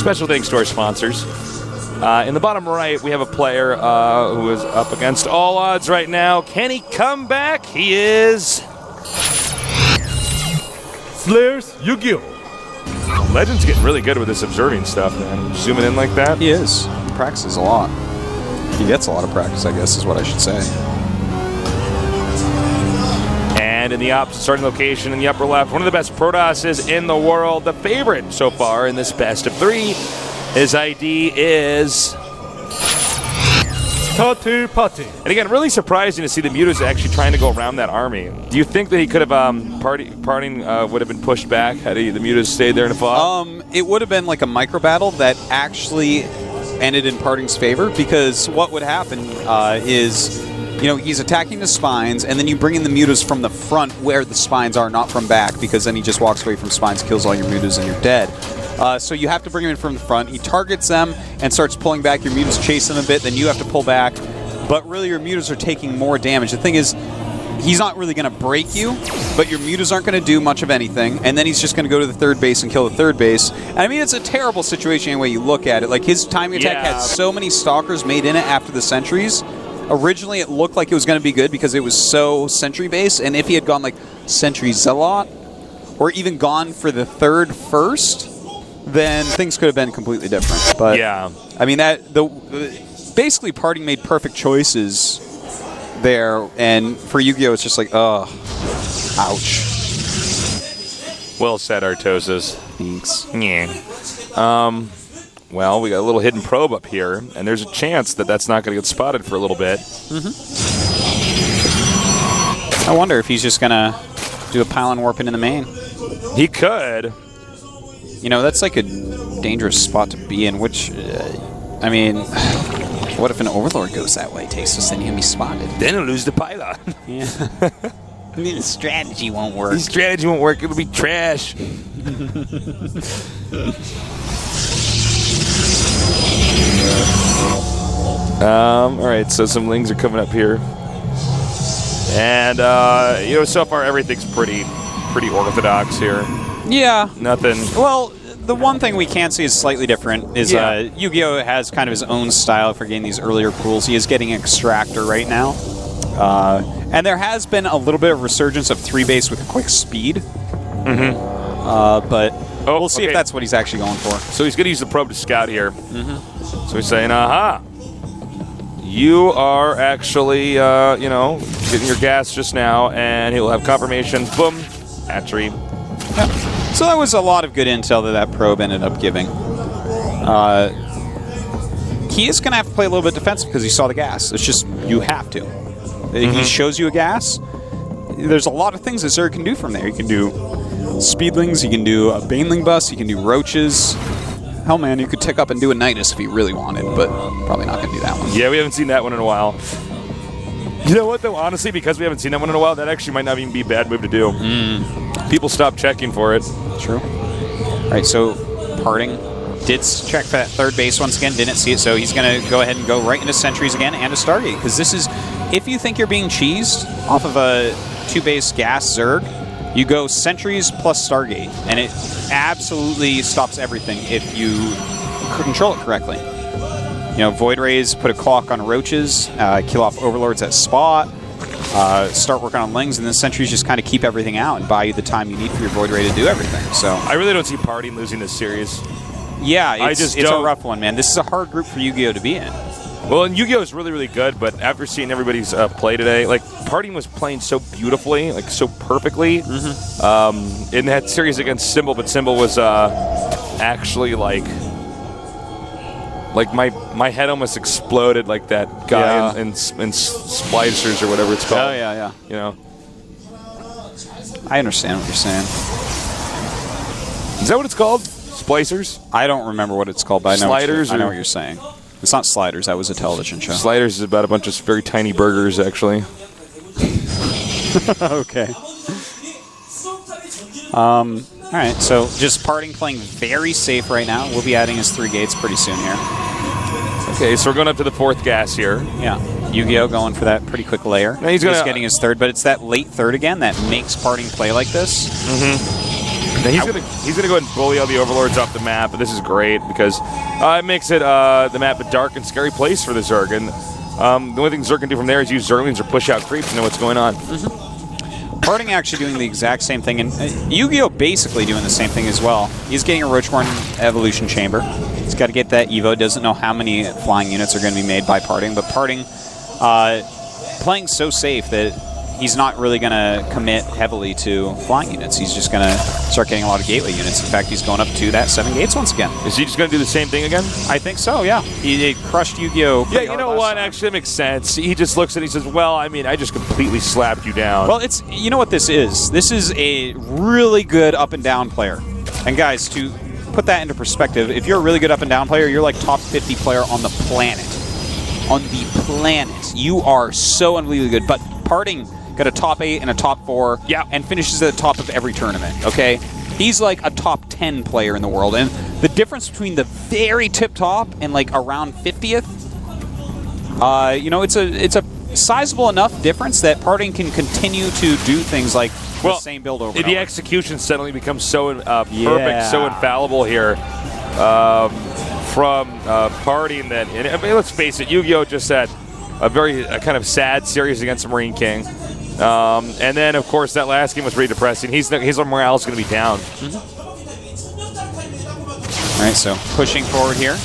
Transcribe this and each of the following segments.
special thanks to our sponsors. In the bottom right, we have a player who is up against all odds right now. Can he come back? He is... Slayer's YugiOh. Legend's getting really good with this observing stuff, man. Zooming in like that. He is. He practices a lot. He gets a lot of practice, I guess, is what I should say. And in the opposite starting location in the upper left, one of the best Protosses in the world, the favorite so far in this best of 3. His ID is... Starter Party. And again, really surprising to see the Mutas actually trying to go around that army. Do you think that he could have, parting would have been pushed back had the Mutas stayed there in the fog? It would have been like a micro battle that actually ended in Parting's favor, because what would happen is, you know, he's attacking the spines, and then you bring in the Mutas from the front where the spines are, not from back, because then he just walks away from spines, kills all your Mutas, and you're dead. So you have to bring him in from the front. He targets them and starts pulling back. Your Mutas chase him a bit, then you have to pull back. But really, your Mutas are taking more damage. The thing is, he's not really going to break you, but your Mutas aren't going to do much of anything, and then he's just going to go to the third base and kill the third base. And I mean, it's a terrible situation any way you look at it. Like, his timing attack had so many Stalkers made in it after the sentries. Originally, it looked like it was going to be good because it was so sentry-based, and if he had gone, like, Sentry Zealot, or even gone for the third first, then things could have been completely different. But yeah, I mean, basically Parting made perfect choices there, and for Yu-Gi-Oh, it's just like, oh, ouch. Well said, Artosis. Thanks. Yeah. Well, we got a little hidden probe up here, and there's a chance that that's not going to get spotted for a little bit. I wonder if he's just going to do a pylon warp into the main. He could. You know, that's like a dangerous spot to be in, which, I mean, what if an Overlord goes that way, Tasteless, then he'll be spotted? Then he'll lose the pylon. Yeah. I mean, the strategy won't work. The strategy won't work. It'll be trash. All right, so some Lings are coming up here. And, you know, so far everything's pretty orthodox here. Yeah. Nothing. Well, the one thing we can see is slightly different is Yu-Gi-Oh! Has kind of his own style for getting these earlier pools. He is getting Extractor right now. And there has been a little bit of resurgence of 3-base with quick speed. But we'll see if that's what he's actually going for. So he's going to use the probe to scout here. So he's saying, aha, you are actually, you know, getting your gas just now, and he'll have confirmation. Boom. Hatchery. Yeah. So that was a lot of good intel that probe ended up giving. He is going to have to play a little bit defensive because he saw the gas. It's just, you have to. He shows you a gas. There's a lot of things that Zerg can do from there. He can do Speedlings, he can do a Baneling bus, he can do Roaches. Hell, man, you could tick up and do a Nidus if he really wanted, but probably not going to do that one. Yeah, we haven't seen that one in a while. You know what, though? Honestly, because we haven't seen that one in a while, that actually might not even be a bad move to do. People stop checking for it. True. All right, so Parting did check for that third base once again, didn't see it, so he's going to go ahead and go right into Sentries again and a Stargate, because this is, if you think you're being cheesed off of a 2-base gas Zerg, you go Sentries plus Stargate, and it absolutely stops everything if you control it correctly. You know, Void Rays, put a clock on Roaches, kill off Overlords at spot, start working on Lings, and then Sentries just kind of keep everything out and buy you the time you need for your Void Ray to do everything. So I really don't see Parting losing this series. Yeah, it's a rough one, man. This is a hard group for Yu-Gi-Oh! To be in. Well, and Yu-Gi-Oh! Is really, really good, but after seeing everybody's play today, like, Parting was playing so beautifully, like, so perfectly in that series against Symbol, but Symbol was actually, like my head almost exploded like that guy in Splicers or whatever it's called. Oh, yeah. You know? I understand what you're saying. Is that what it's called? Splicers? I don't remember what it's called, but Sliders, I know what you're saying. It's not Sliders. That was a television show. Sliders is about a bunch of very tiny burgers, actually. Okay. All right, so just Parting playing very safe right now. We'll be adding his 3 gates pretty soon here. Okay, so we're going up to the 4th gas here. Yeah. Yu-Gi-Oh! Going for that pretty quick layer. Now he's getting his 3rd, but it's that late 3rd again that makes Parting play like this. Now he's gonna go ahead and bully all the overlords off the map, but this is great because it makes it the map a dark and scary place for the Zerg. And the only thing Zerg can do from there is use Zerglings or push out creeps to know what's going on. Parting actually doing the exact same thing, and YugiOh basically doing the same thing as well. He's getting a Roachborn Evolution Chamber. He's got to get that Evo. Doesn't know how many flying units are going to be made by Parting, but Parting playing so safe that he's not really going to commit heavily to flying units. He's just going to start getting a lot of gateway units. In fact, he's going up to that 7 gates once again. Is he just going to do the same thing again? I think so, yeah. He crushed YugiOh. Yeah, you know what? Actually, that makes sense. He just looks at it and he says, well, I mean, I just completely slapped you down. Well, you know what this is? This is a really good up and down player. And guys, to put that into perspective, if you're a really good up and down player, you're like top 50 player on the planet. On the planet. You are so unbelievably good. But Parting got a top 8 and a top 4, and finishes at the top of every tournament, okay? He's like a top 10 player in the world, and the difference between the very tip top and like around 50th, you know, it's a sizable enough difference that Parting can continue to do things like the same build over and over. The execution suddenly becomes so perfect, so infallible here from Parting that, and, I mean, let's face it, YugiOh just had a very kind of sad series against the Marine King. And then, of course, that last game was pretty depressing. His morale is going to be down. All right, so pushing forward here.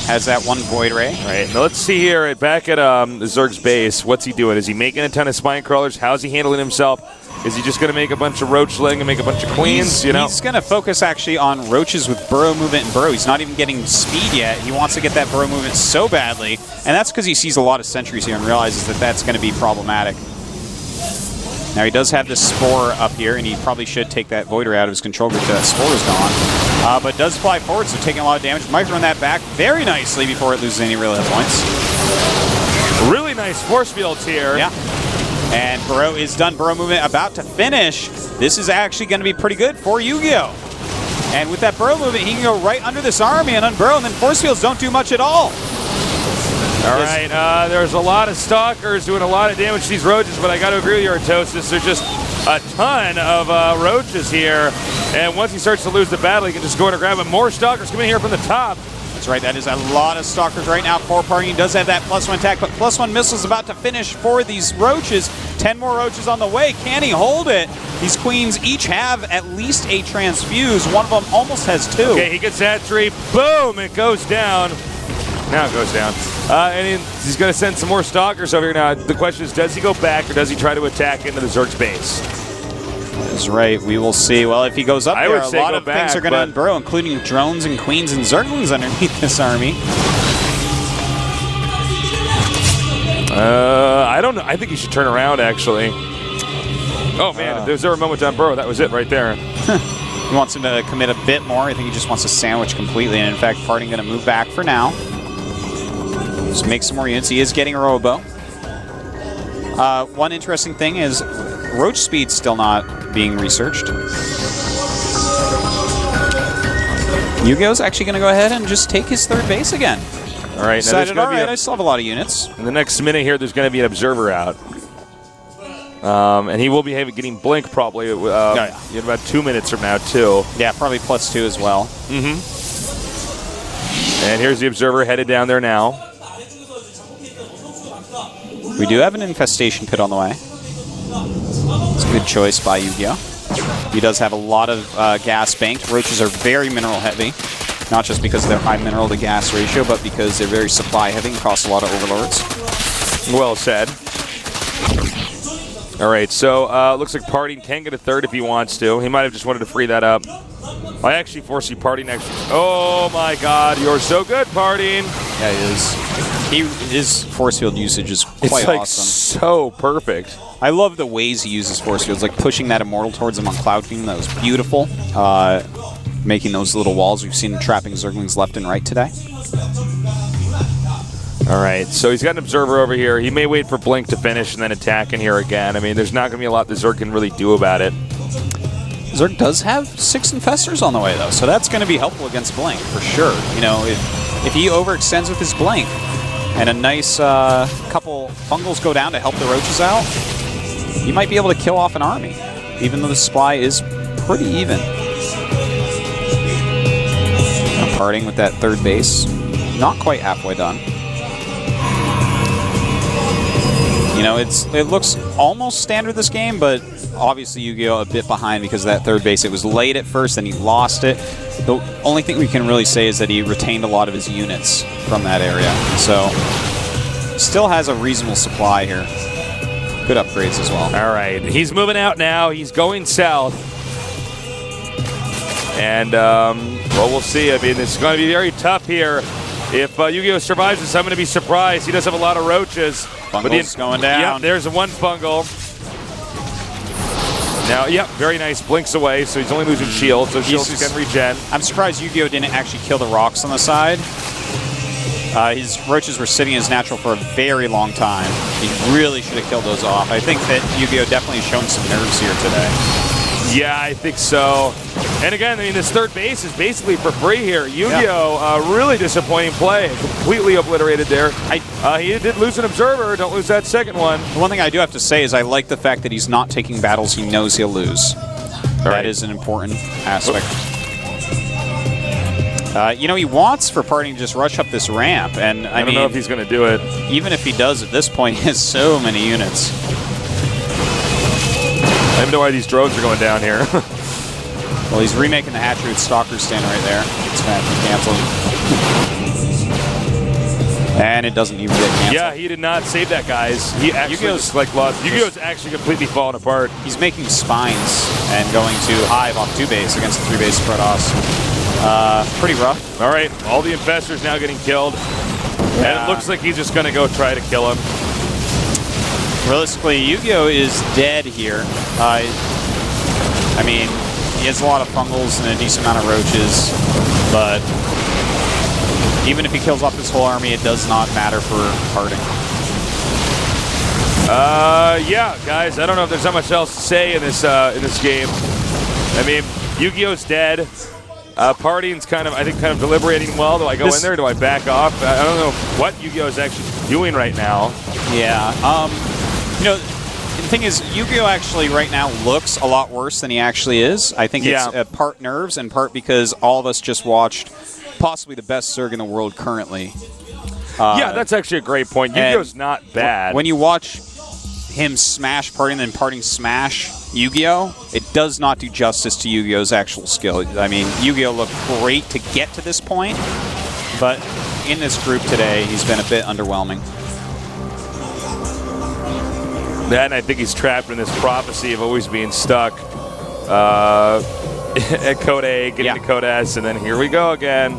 Has that one Void Ray. All right, now let's see here back at Zerg's base. What's he doing? Is he making a ton of Spine Crawlers? How's he handling himself? Is he just going to make a bunch of Roachling and make a bunch of Queens? He's going to focus actually on Roaches with Burrow movement and Burrow. He's not even getting speed yet. He wants to get that Burrow movement so badly, and that's because he sees a lot of sentries here and realizes that that's going to be problematic. Now he does have this Spore up here, and he probably should take that Void Ray out of his control group so that Spore is gone. But does fly forward, so taking a lot of damage. Might run that back very nicely before it loses any real hit points. Really nice force fields here. Yeah. And Burrow is done. Burrow movement about to finish. This is actually going to be pretty good for YugiOh. And with that Burrow movement, he can go right under this army and unburrow, and then force fields don't do much at all. All right, there's a lot of Stalkers doing a lot of damage to these Roaches, but I got to agree with you, Artosis. There's just a ton of Roaches here, and once he starts to lose the battle, he can just go in and grab him. More Stalkers coming here from the top. That's right, that is a lot of Stalkers right now for Parting. He does have that +1 attack, but +1 missiles about to finish for these Roaches. 10 more Roaches on the way. Can he hold it? These Queens each have at least a transfuse. One of them almost has 2. Okay, he gets that tree. Boom, it goes down. Now it goes down. And he's going to send some more Stalkers over here. Now, the question is, does he go back or does he try to attack into the Zerg's base? That's right. We will see. Well, if he goes up there, a lot of things are going to unburrow, including drones and Queens and Zerglings underneath this army. I don't know. I think he should turn around, actually. Oh, man. If there's ever a moment to unburrow, that was it right there. He wants him to commit a bit more. I think he just wants to sandwich completely. And in fact, Parting going to move back for now. Just make some more units. He is getting a Robo. One interesting thing is Roach speed still not being researched. YugiOh's actually going to go ahead and just take his 3rd base again. All right. Decided, all right, I still have a lot of units. In the next minute here, there's going to be an Observer out. And he will be getting Blink probably in about 2 minutes from now, too. Yeah, probably +2 as well. And here's the Observer headed down there now. We do have an Infestation Pit on the way. It's a good choice by YugiOh. He does have a lot of gas banked. Roaches are very mineral heavy. Not just because of their high mineral to gas ratio, but because they're very supply heavy and cost a lot of overlords. Well said. All right, so looks like Parting can get a 3rd if he wants to. He might have just wanted to free that up. I actually foresee Parting next. Oh my God, you're so good, Parting. Yeah, he is. His force field usage is quite awesome. So perfect. I love the ways he uses force fields, like pushing that Immortal towards him on Cloud King. That was beautiful. Making those little walls. We've seen him trapping Zerglings left and right today. All right, so he's got an Observer over here. He may wait for Blink to finish and then attack in here again. I mean, there's not going to be a lot that Zerg can really do about it. Zerg does have 6 Infestors on the way, though, so that's going to be helpful against Blink, for sure. You know, if he overextends with his Blink, and a nice couple Fungals go down to help the Roaches out, you might be able to kill off an army, even though the supply is pretty even. Parting with that third base. Not quite halfway done. You know, it looks almost standard this game, but obviously YugiOh a bit behind because of that third base. It was late at first, then he lost it. The only thing we can really say is that he retained a lot of his units from that area. So, still has a reasonable supply here. Good upgrades as well. All right, he's moving out now. He's going south. And, well, we'll see. I mean, it's going to be very tough here. If YugiOh survives this, I'm going to be surprised. He does have a lot of roaches. Fungal's going down. Yeah, there's one fungal. Now, yep, very nice. Blinks away, so he's only losing shields, so shields can regen. I'm surprised YugiOh didn't actually kill the rocks on the side. His roaches were sitting as natural for a very long time. He really should have killed those off. I think that YugiOh definitely has shown some nerves here today. Yeah, I think so. And again, I mean, this third base is basically for free here. YugiOh, really disappointing play. Completely obliterated there. He did lose an observer. Don't lose that second one. The one thing I do have to say is I like the fact that he's not taking battles he knows he'll lose. That is an important aspect. You know, he wants for Parting to just rush up this ramp, and I don't know if he's going to do it. Even if he does at this point, he has so many units. I don't know why these drones are going down here. Well, he's remaking the hatchery with Stalker's stand right there. It's going to have to be canceled. And it doesn't even get canceled. Yeah, he did not save that, guys. He actually just like lost. YugiOh's actually completely fallen apart. He's making spines and going to hive off 2 base against the 3 base Protoss. Pretty rough. All right, all the infestors now getting killed. Yeah. And it looks like he's just going to go try to kill him. Realistically, YugiOh is dead here. I mean, he has a lot of fungals and a decent amount of roaches, but even if he kills off this whole army, it does not matter for Parting. Yeah, guys, I don't know if there's not much else to say in this game. I mean, YugiOh's dead. Parting's kind of deliberating well. Do I go in there? Do I back off? I don't know what YugiOh is actually doing right now. Yeah. You know, the thing is, YugiOh actually right now looks a lot worse than he actually is. I think it's part nerves and part because all of us just watched possibly the best Zerg in the world currently. Yeah, that's actually a great point. YugiOh's not bad. When you watch him smash Parting and then Parting smash YugiOh, it does not do justice to YugiOh's actual skill. I mean, YugiOh looked great to get to this point, but in this group today, he's been a bit underwhelming. And I think he's trapped in this prophecy of always being stuck at Code A, getting to Code S, and then here we go again.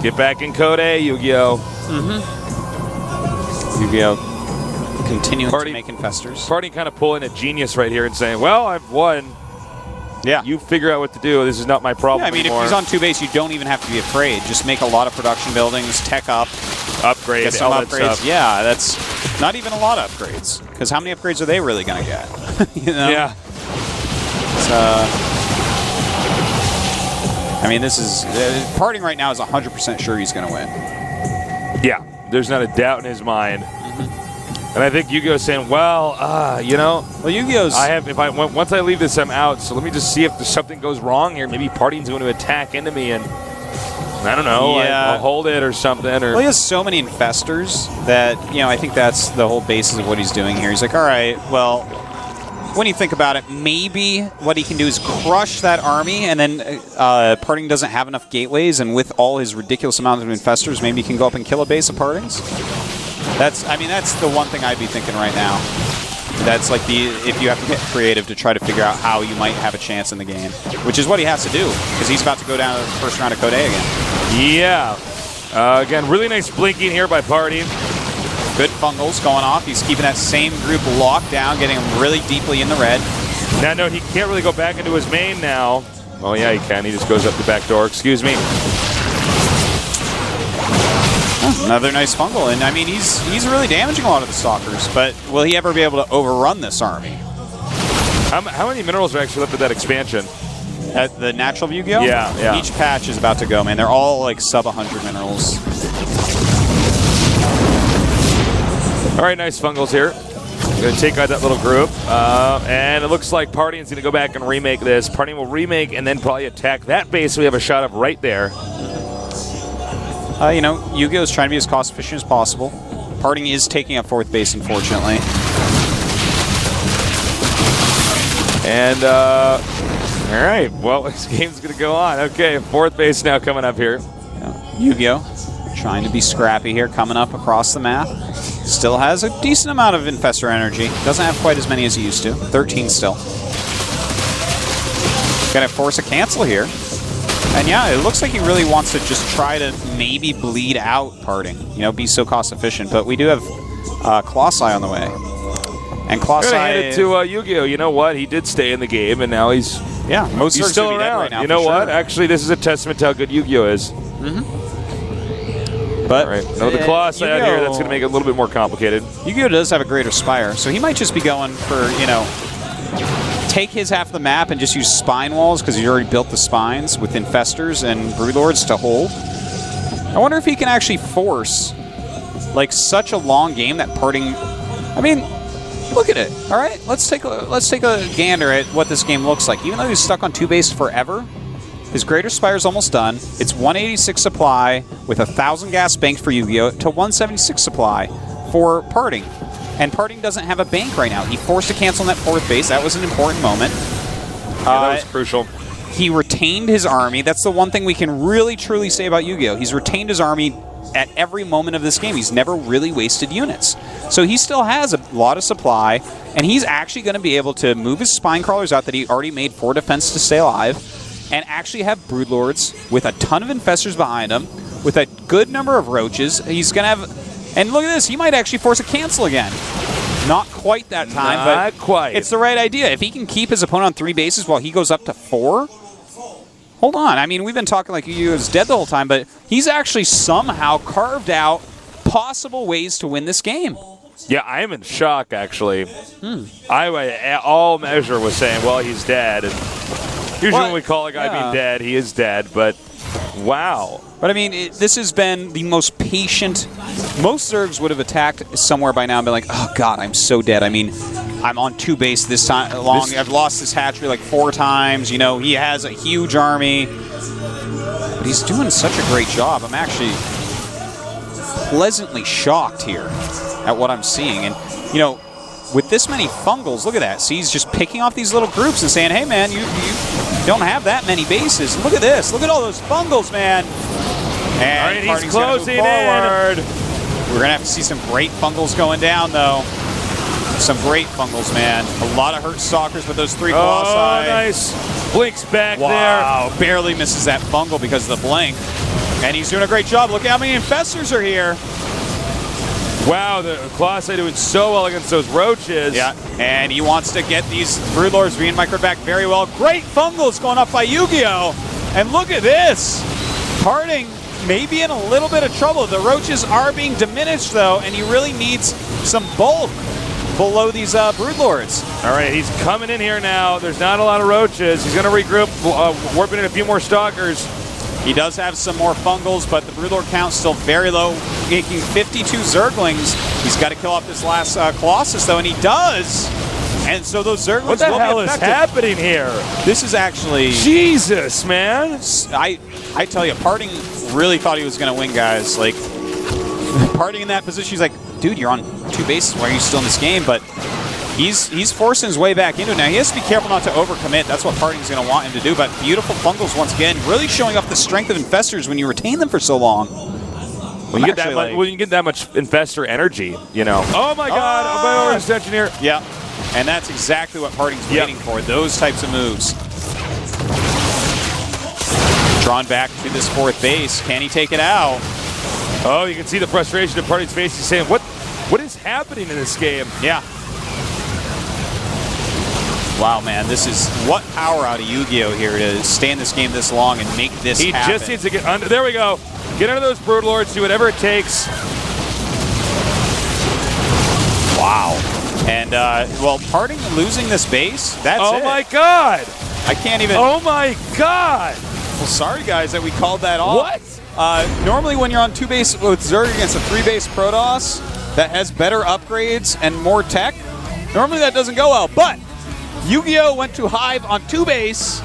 Get back in Code A, YugiOh. YugiOh continuing to make infestors. Parting kind of pulling a genius right here and saying, well, I've won. Yeah. You figure out what to do. This is not my problem anymore. If he's on 2 base, you don't even have to be afraid. Just make a lot of production buildings, tech up. Upgrade, get some all upgrades. That stuff. Yeah, that's not even a lot of upgrades. Because how many upgrades are they really going to get? You know? Yeah. It's, I mean, this is... Parting right now is 100% sure he's going to win. Yeah, there's not a doubt in his mind. And I think YugiOh's saying, well, you know... Well, YugiOh's... Once I leave this, I'm out. So let me just see if something goes wrong here. Maybe Parting's going to attack into me and... I don't know. Yeah. I'll hold it or something. Or well, he has so many infestors that, you know, I think that's the whole basis of what he's doing here. He's like, all right, well, when you think about it, maybe what he can do is crush that army, and then Parting doesn't have enough gateways, and with all his ridiculous amount of infestors, maybe he can go up and kill a base of Parting's. That's the one thing I'd be thinking right now. That's like if you have to get creative to try to figure out how you might have a chance in the game, which is what he has to do, because he's about to go down to the first round of Code A again. Yeah. Again, really nice blinking here by Parting. Good fungals going off. He's keeping that same group locked down, getting them really deeply in the red. Now, no, he can't really go back into his main now. Oh, yeah, he can. He just goes up the back door. Excuse me. Another nice fungal, and I mean, he's really damaging a lot of the stalkers, but will he ever be able to overrun this army? How many minerals are actually left of that expansion? At the natural YugiOh? Yeah. Each patch is about to go, man. They're all like sub 100 minerals. All right, nice fungals here. Going to take out that little group. And it looks like Partying's going to go back and remake this. Partying will remake and then probably attack that base so we have a shot of right there. You know, YugiOh is trying to be as cost efficient as possible. Parting is taking up 4th base, unfortunately. And, all right. Well, this game's going to go on. Okay, 4th base now coming up here. YugiOh trying to be scrappy here, coming up across the map. Still has a decent amount of Infestor energy. Doesn't have quite as many as he used to. 13 still. Gonna force a cancel here. And yeah, it looks like he really wants to just try to maybe bleed out Parting. You know, be so cost efficient. But we do have Colossi on the way. And Colossi... I'm gonna hand it to YugiOh. You know what? He did stay in the game, and now he's still around. Right now, you know what? Sure. Actually, this is a testament to how good YugiOh is. But all right, no, the Colossi out here, that's going to make it a little bit more complicated. YugiOh does have a greater Spire, so he might just be going for, you know, take his half of the map and just use Spine Walls because he's already built the Spines with Infestors and Broodlords to hold. I wonder if he can actually force, like, such a long game that Parting... I mean, look at it, all right? Let's take a gander at what this game looks like. Even though he's stuck on 2 base forever, his Greater Spire is almost done. It's 186 supply with 1,000 gas banked for YugiOh to 176 supply for Parting. And Parting doesn't have a bank right now. He forced a cancel on that 4th base. That was an important moment. Yeah, that was crucial. He retained his army. That's the one thing we can really, truly say about YugiOh. He's retained his army at every moment of this game. He's never really wasted units. So he still has a lot of supply, and he's actually going to be able to move his Spine Crawlers out that he already made 4 defense to stay alive, and actually have Broodlords with a ton of Infestors behind him, with a good number of Roaches. He's going to have... And look at this, he might actually force a cancel again. Not quite that time, Not but quite. It's the right idea. If he can keep his opponent on 3 bases while he goes up to 4... Hold on, I mean, we've been talking like YugiOh is dead the whole time, but he's actually somehow carved out possible ways to win this game. Yeah, I am in shock, actually. All measure was saying, well, he's dead. And usually when we call a guy being dead, he is dead, but wow. But I mean, this has been the most patient. Most Zergs would have attacked somewhere by now and been like, oh god, I'm so dead. I mean, I'm on 2 base this time long. I've lost this hatchery like 4 times. You know, he has a huge army. But he's doing such a great job. I'm actually pleasantly shocked here at what I'm seeing. And, you know, with this many fungals, look at that. See, he's just picking off these little groups and saying, hey, man, you don't have that many bases. And look at this. Look at all those fungals, man. And all right, he's closing in. We're going to have to see some great fungals going down, though. Some great fungals, man. A lot of hurt stalkers with those 3 Colossi. Oh, nice. Blink's back there. Wow, barely misses that fungal because of the blink. And he's doing a great job. Look at how many Infestors are here. Wow, the Colossi doing so well against those Roaches. Yeah, and he wants to get these Broodlords being microed back very well. Great fungals going up by YugiOh. And look at this. Parting may be in a little bit of trouble. The Roaches are being diminished, though, and he really needs some bulk below these Broodlords. All right, he's coming in here now. There's not a lot of Roaches. He's going to regroup, warping in a few more Stalkers. He does have some more fungals, but the Broodlord count's still very low, making 52 Zerglings. He's got to kill off this last Colossus, though, and he does. And so those Zerglings what the will hell be is effective. happening here? This is actually... Jesus, man. I tell you, Parting really thought he was going to win, guys. Like, Parting in that position, he's like, dude, you're on 2 bases. Why are you still in this game? But he's forcing his way back into it. Now, he has to be careful not to overcommit. That's what Parting's going to want him to do. But beautiful fungals once again, really showing off the strength of Infestors when you retain them for so long. When you get that much Infestor energy, you know. Oh, my God. My overextension here. Yeah. And that's exactly what Parting's waiting for, those types of moves. Drawn back to this 4th base. Can he take it out? Oh, you can see the frustration in Parting's face. He's saying, what is happening in this game? Yeah. Wow, man, this is what power out of YugiOh here to stay in this game this long and make this happen. He just needs to get under. There we go. Get under those Broodlords, do whatever it takes. Wow. And, well, Parting losing this base, that's it. Oh, my God. I can't even... Oh, my God. Well, sorry, guys, that we called that off. What? Normally, when you're on 2 base with Zerg against a 3 base Protoss that has better upgrades and more tech, Normally that doesn't go well, but YugiOh went to Hive on 2 base,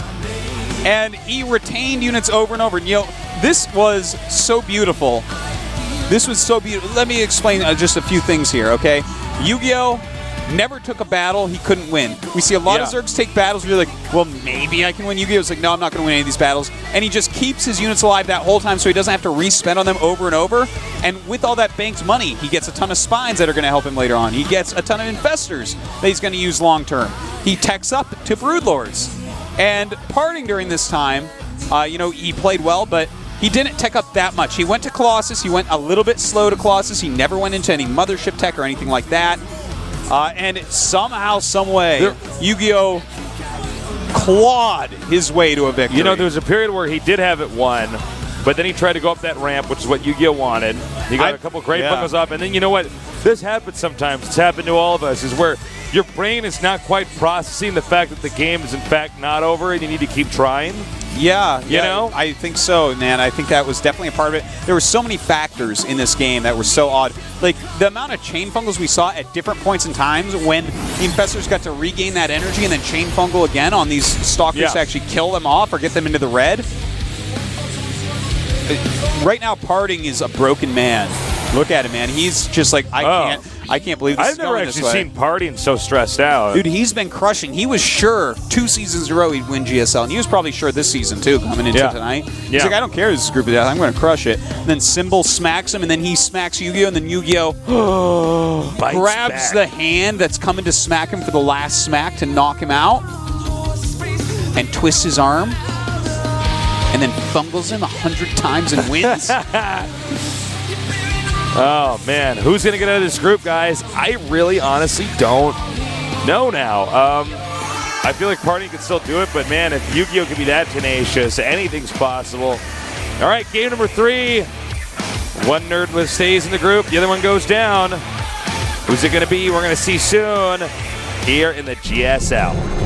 and he retained units over and over. And, this was so beautiful. This was so beautiful. Let me explain just a few things here, okay? YugiOh never took a battle he couldn't win. We see a lot of Zergs take battles where you're like, well, maybe I can win. YugiOh's like, no, I'm not going to win any of these battles. And he just keeps his units alive that whole time so he doesn't have to re-spend on them over and over. And with all that banked money, he gets a ton of spines that are going to help him later on. He gets a ton of infestors that he's going to use long term. He techs up to Broodlords. And parting during this time, he played well, but he didn't tech up that much. He went to Colossus. He went a little bit slow to Colossus. He never went into any mothership tech or anything like that. And somehow, someway, YugiOh clawed his way to a victory. There was a period where he did have it won, but then he tried to go up that ramp, which is what YugiOh wanted. He got a couple great bungles up, and then you know what? This happens sometimes. It's happened to all of us, is where your brain is not quite processing the fact that the game is in fact not over and you need to keep trying. Yeah, you know? I think so, man. I think that was definitely a part of it. There were so many factors in this game that were so odd. Like, the amount of chain fungals we saw at different points in times when the infestors got to regain that energy and then chain fungal again on these stalkers to actually kill them off or get them into the red. Right now, Parting is a broken man. Look at him, man. He's just like, I can't believe this is going this way. I've never actually seen Parting so stressed out. Dude, he's been crushing. He was sure 2 seasons in a row he'd win GSL, and he was probably sure this season, too, coming into tonight. He's like, I don't care this is group of death. I'm going to crush it. And then Symbol smacks him, and then he smacks YugiOh, and then YugiOh grabs the hand that's coming to smack him for the last smack to knock him out, and twists his arm, and then fungals him 100 times and wins. Oh, man. Who's going to get out of this group, guys? I really, honestly don't know now. I feel like Party can still do it, but, man, if YugiOh can be that tenacious, anything's possible. All right, game number 3. One nerd stays in the group. The other one goes down. Who's it going to be? We're going to see soon here in the GSL.